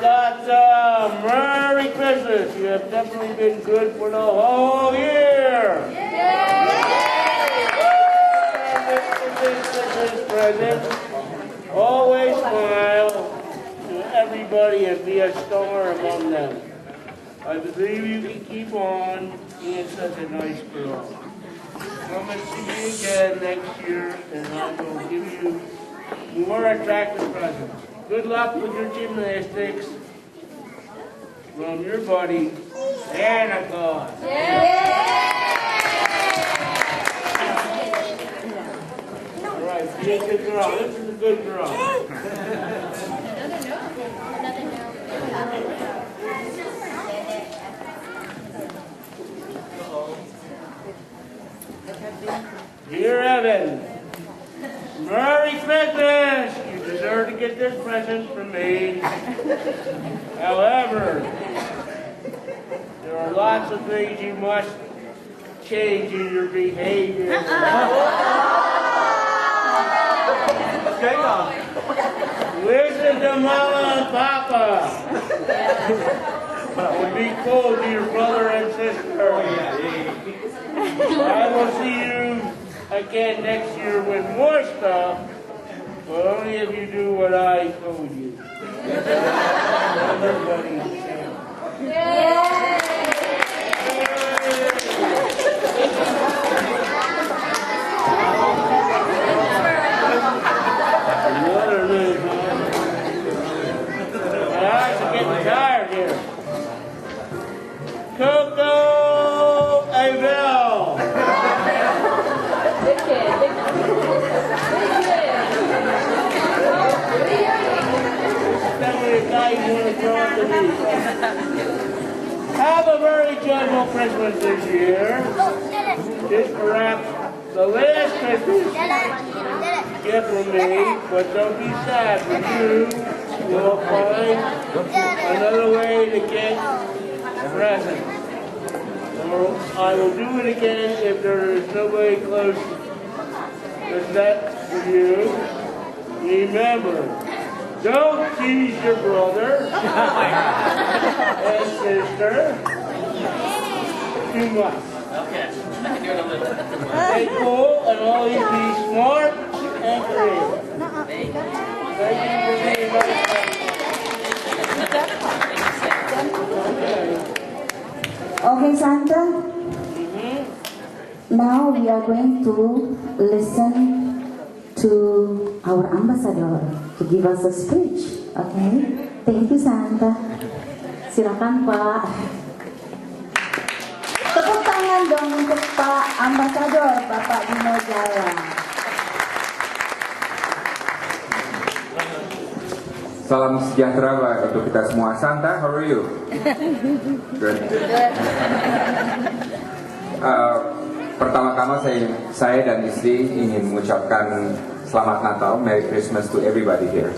That's Merry Christmas. You have definitely been good for the whole year. Christmas present. Always smile to everybody and be a star among them. I believe you can keep on being such a nice girl. Come and see me again next year, and I will give you more attractive presents. Good luck with your gymnastics. From your buddy, Santa Claus. All right, be a good girl. This is a good girl. Dear Evan, Merry Christmas! You deserve to get this present from me. However, there are lots of things you must change in your behavior. Okay, Mom. Listen to Mama and Papa. And be cool to your brother and sister. I will see you again next year with more stuff, but only if you do what I told you. Everybody another news, I'm getting tired here. Coco Everio. Have a very joyful Christmas this year. This perhaps the last Christmas gift from me, but don't be sad, for you will find another way to get presents. Or I will do it again if there is nobody close to that for you. Remember, don't tease your brother and sister too much. Okay, I can do it a little. Stay cool and always be smart and creative. Thank you for being Okay, Santa. Now we are going to listen to our ambassador to give us a speech. Okay? Thank you, Santa. Silakan, Pak. Tepuk tangan dong untuk Pak Ambassador, Bapak Dino Jaya. Salam sejahtera untuk kita semua. Santa, how are you? Good. Pertama-tama saya dan istri ingin mengucapkan Selamat Natal, Merry Christmas to everybody here.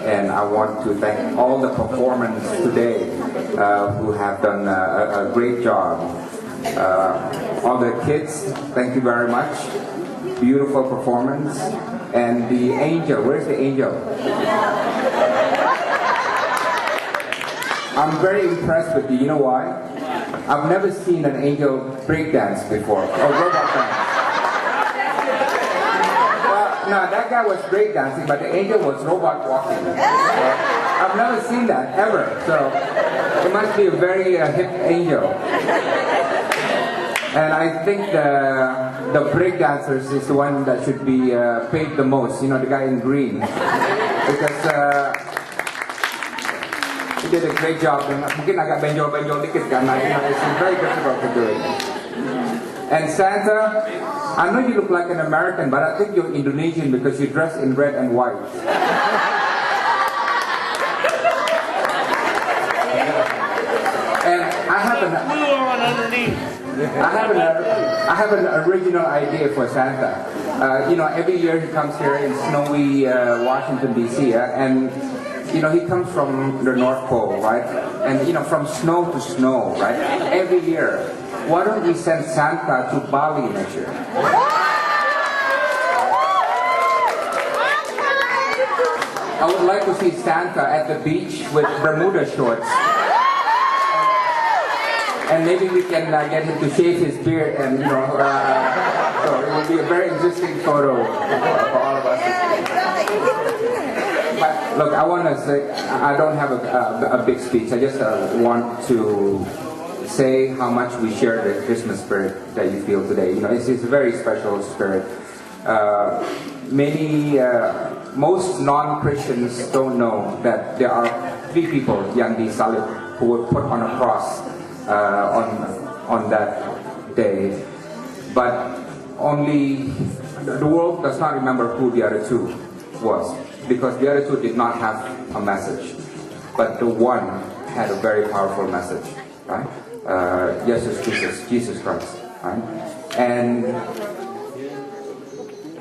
And I want to thank all the performers today who have done a great job. All the kids, thank you very much. Beautiful performance. And the angel, where's the angel? I'm very impressed with you. You know why? I've never seen an angel breakdance before, or robot dance. Well, no, that guy was breakdancing, but the angel was robot walking. I've never seen that, ever. So, it must be a very hip angel. And I think the breakdancers is the one that should be paid the most. You know, the guy in green, because he did a great job. And mungkin agak benjol-benjol dikit karena it's very difficult to do it. And Santa, I know you look like an American, but I think you're Indonesian because you dress in red and white. And I have an blue on underneath. I have an original idea for Santa. You know, every year he comes here in snowy Washington, D.C., and, you know, he comes from the North Pole, right? And, you know, from snow to snow, right? Every year. Why don't we send Santa to Bali next year? I would like to see Santa at the beach with Bermuda shorts. And maybe we can get him to shave his beard and, so it will be a very interesting photo for all of us. But look, I want to say, I don't have a big speech. I just want to say how much we share the Christmas spirit that you feel today. It's a very special spirit. Most non-Christians don't know that there are 3 people, Yandi Salib, who were put on a cross on that day. But only the world does not remember who the other 2 was, because the other 2 did not have a message. But the one had a very powerful message, right? Jesus Christ, right? And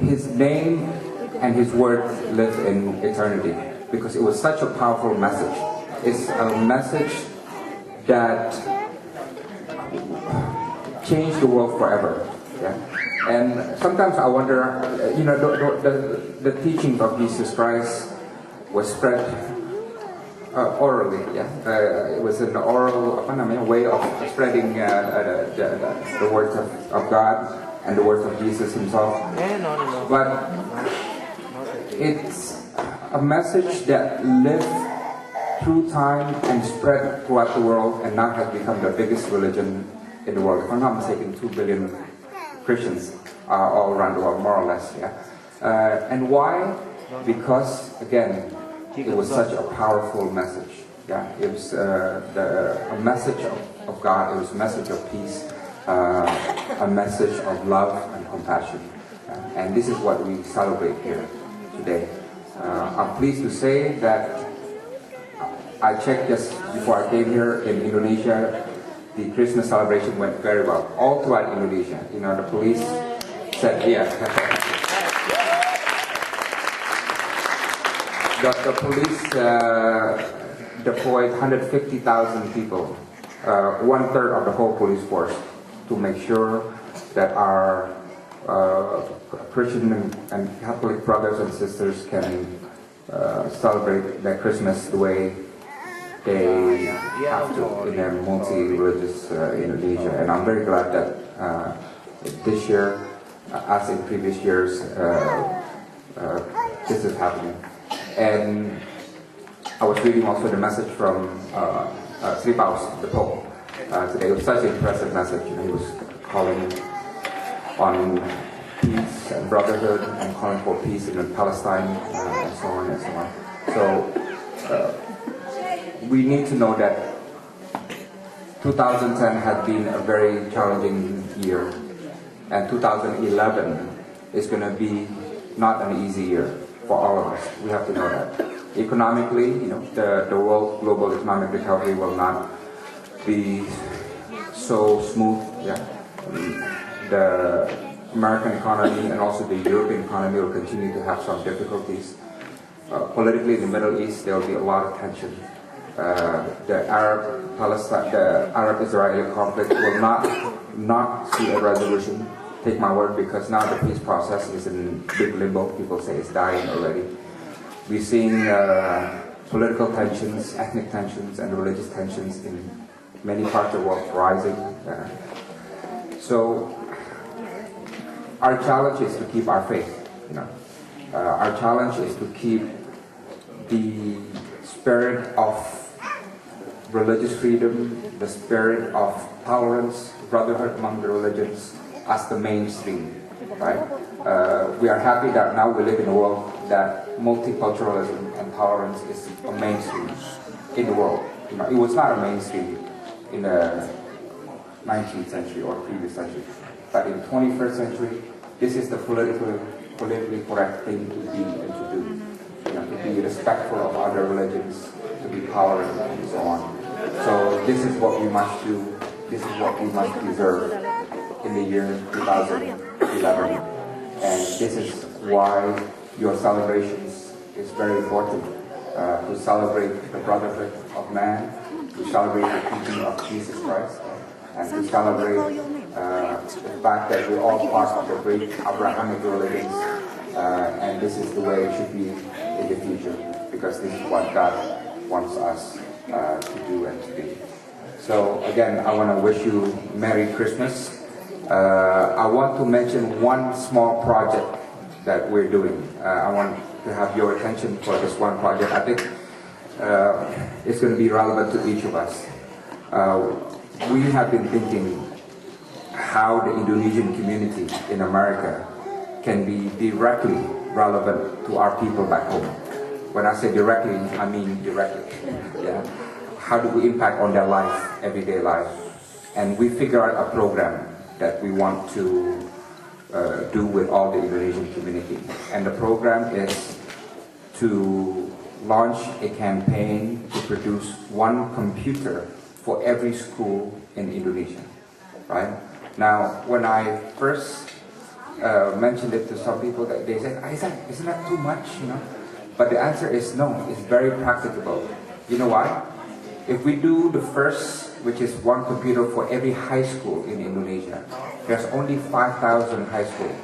his name and his word live in eternity because it was such a powerful message. It's a message that changed the world forever. Yeah? And sometimes I wonder, the teaching of Jesus Christ was spread orally. Yeah, it was an oral way of spreading the words of God and the words of Jesus himself. But it's a message that lived through time and spread throughout the world and now has become the biggest religion in the world. If I'm not mistaken, 2 billion Christians are all around the world, more or less. Yeah. And why? Because, again, it was such a powerful message. Yeah, it was a message of God. It was a message of peace, a message of love and compassion. And this is what we celebrate here today. I'm pleased to say that I checked just before I came here in Indonesia. The Christmas celebration went very well, all throughout Indonesia. The police said, yeah. The police deployed 150,000 people, 1/3 of the whole police force, to make sure that our Christian and Catholic brothers and sisters can celebrate their Christmas the way they have to in their multi-religious Indonesia. And I'm very glad that this year, as in previous years, this is happening. And I was reading also the message from Sri Paus, the Pope, today. It was such an impressive message. He was calling on peace and brotherhood and calling for peace in Palestine and so on and so on. So we need to know that 2010 had been a very challenging year, and 2011 is going to be not an easy year for all of us. We have to know that. Economically, the world global economic recovery will not be so smooth. Yeah, the American economy and also the European economy will continue to have some difficulties. Politically, in the Middle East, there will be a lot of tension. The Arab-Israeli conflict will not see a resolution. Take my word, because now the peace process is in big limbo. People say it's dying already. We're seeing political tensions, ethnic tensions, and religious tensions in many parts of the world rising. So our challenge is to keep our faith. Our challenge is to keep the spirit of religious freedom, the spirit of tolerance, brotherhood among the religions as the mainstream, right? We are happy that now we live in a world that multiculturalism and tolerance is a mainstream in the world. It was not a mainstream in the 19th century or previous century, but in the 21st century, this is the politically correct thing to be and to do. To be respectful of other religions, to be tolerant, and so on. So this is what we must do. This is what we must preserve in the year 2011. And this is why your celebrations is very important. To celebrate the brotherhood of man, to celebrate the teaching of Jesus Christ, and to celebrate the fact that we're all part of the great Abrahamic religions, and this is the way it should be in the future. because this is what God wants us to do and to be. So again, I want to wish you Merry Christmas. I want to mention one small project that we're doing. I want to have your attention for this one project. I think it's going to be relevant to each of us. We have been thinking how the Indonesian community in America can be directly relevant to our people back home. When I say directly, I mean directly. Yeah. How do we impact on their life, everyday life? And we figure out a program that we want to do with all the Indonesian community. And the program is to launch a campaign to produce one computer for every school in Indonesia, right? Now, when I first mentioned it to some people, that they said, isn't that too much, you know? But the answer is no, it's very practicable. You know why? If we do the first, which is one computer for every high school in Indonesia, there's only 5,000 high schools.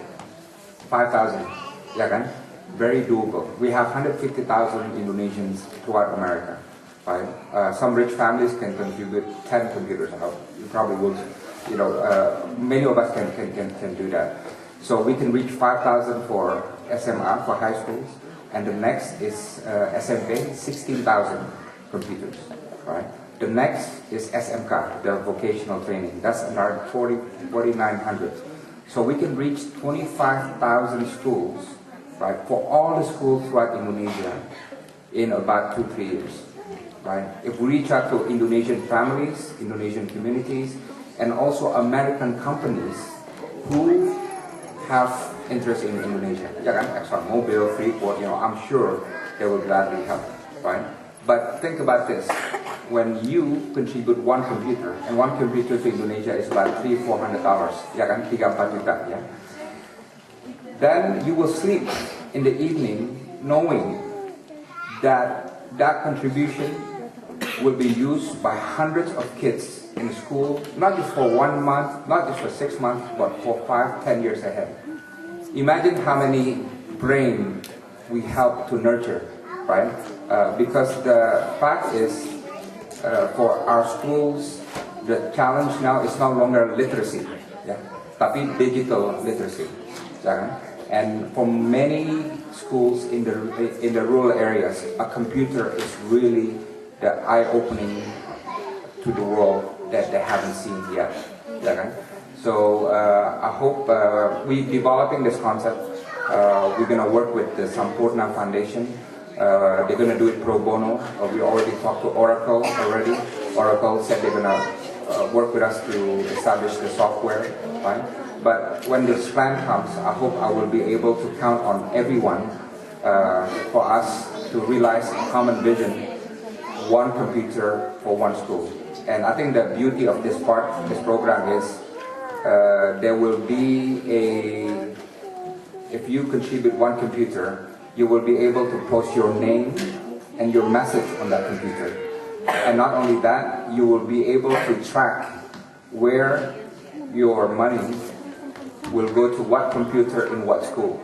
5,000, yeah, kan? Very doable. We have 150,000 Indonesians throughout America, right? Some rich families can contribute 10 computers out. You probably would, you know, many of us can do that. So we can reach 5,000 for SMA, for high schools, and the next is SMP, 16,000 computers, right? The next is SMK, the vocational training. That's another 4,900. So we can reach 25,000 schools, right, for all the schools throughout Indonesia in about 2-3 years, right? If we reach out to Indonesian families, Indonesian communities, and also American companies who have interest in Indonesia, yeah, kan? ExxonMobil, Freeport, you know, I'm sure they will gladly help, right? But think about this. When you contribute one computer, and one computer to Indonesia is about $300-400, ya kan, 3-4 juta, ya. Then you will sleep in the evening knowing that that contribution will be used by hundreds of kids in school, not just for 1 month, not just for 6 months, but for 5-10 years ahead. Imagine how many brains we help to nurture, right? Because the fact is, for our schools, the challenge now is no longer literacy, yeah, tapi digital literacy, yeah? And for many schools in the rural areas, a computer is really the eye-opening to the world that they haven't seen yet, yeah? So I hope we're developing this concept. We're going to work with the Sampurna Foundation. They're going to do it pro bono. We already talked to Oracle already. Oracle said they're going to work with us to establish the software, right? But when this plan comes, I hope I will be able to count on everyone for us to realize a common vision, one computer for one school. And I think the beauty of this program is there will be if you contribute one computer, you will be able to post your name and your message on that computer. And not only that, you will be able to track where your money will go to what computer in what school.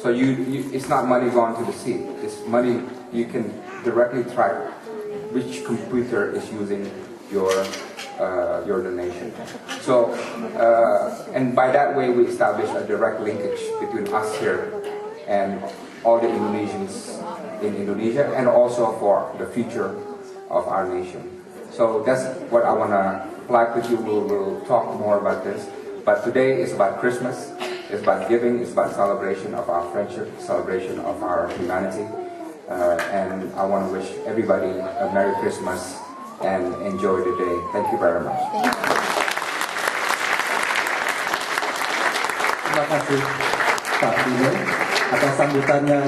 So it's not money going to the sea. It's money you can directly track which computer is using your donation. So, and by that way we establish a direct linkage between us here and all the Indonesians in Indonesia, and also for the future of our nation. So that's what I want to flag with you. We'll talk more about this. But today is about Christmas. It's about giving. It's about celebration of our friendship, celebration of our humanity. And I want to wish everybody a Merry Christmas and enjoy the day. Thank you very much. Terima kasih Pak Dino atas sambutannya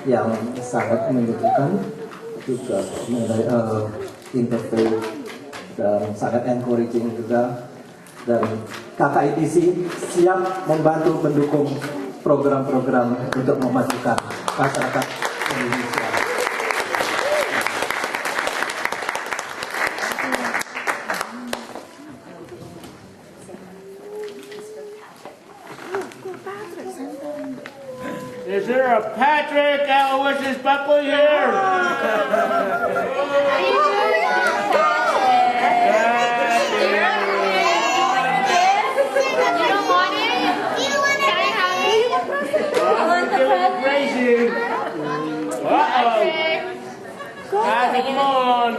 yang sangat menyejukkan, juga mengenai interview dan sangat encouraging juga. Dan KKITC siap membantu mendukung program-program untuk memajukan masyarakat Indonesia. It's Is there a Patrick Aloysius Buckley here? Crazy. Uh-oh. Patrick, come on.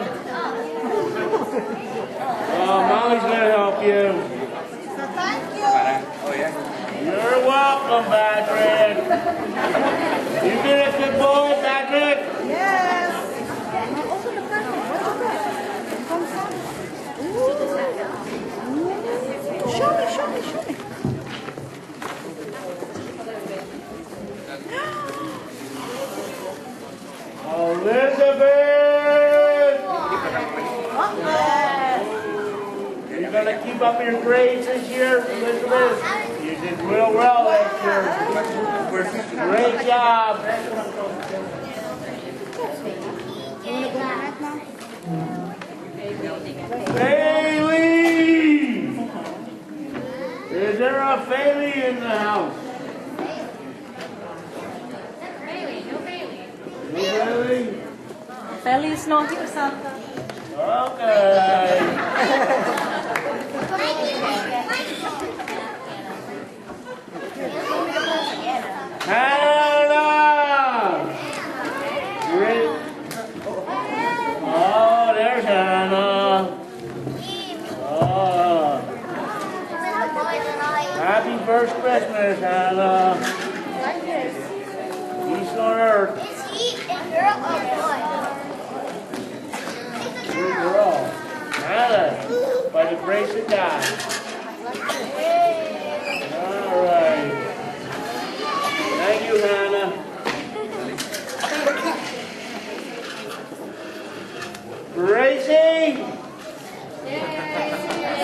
Oh, Mommy's gonna help you. You're welcome, Patrick. You been a good boy, Patrick? Yes. Show me. Elizabeth! You gonna keep up your grades this year, Elizabeth? You did real well last year. Great job. Bailey! Is there a Bailey in the house? Bailey? Bailey is not here, Santa. Okay. Hannah! Great. Oh, there's Hannah. Oh. Happy first Christmas, Hannah. Peace on earth. Good girl. Hannah, by the grace of God. All right. Thank you, Hannah. Gracie?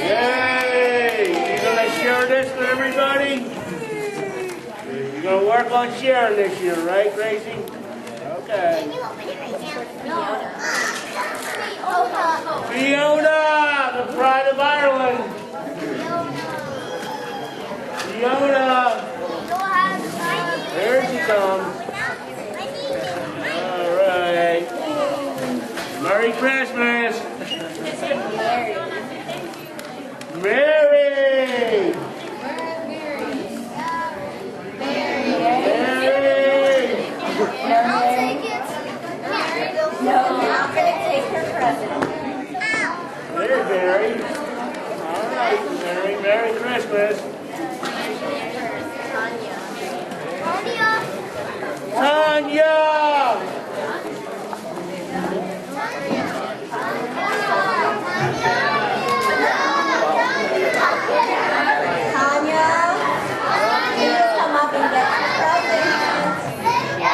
Yay! You gonna share this with everybody? You're gonna work on sharing this year, right, Gracie? Okay. Fiona, the pride of Ireland. Fiona. There she comes. All right. Merry Christmas. Mary. No, I'm going to take her present. There's Mary. All right, Mary. Merry Christmas.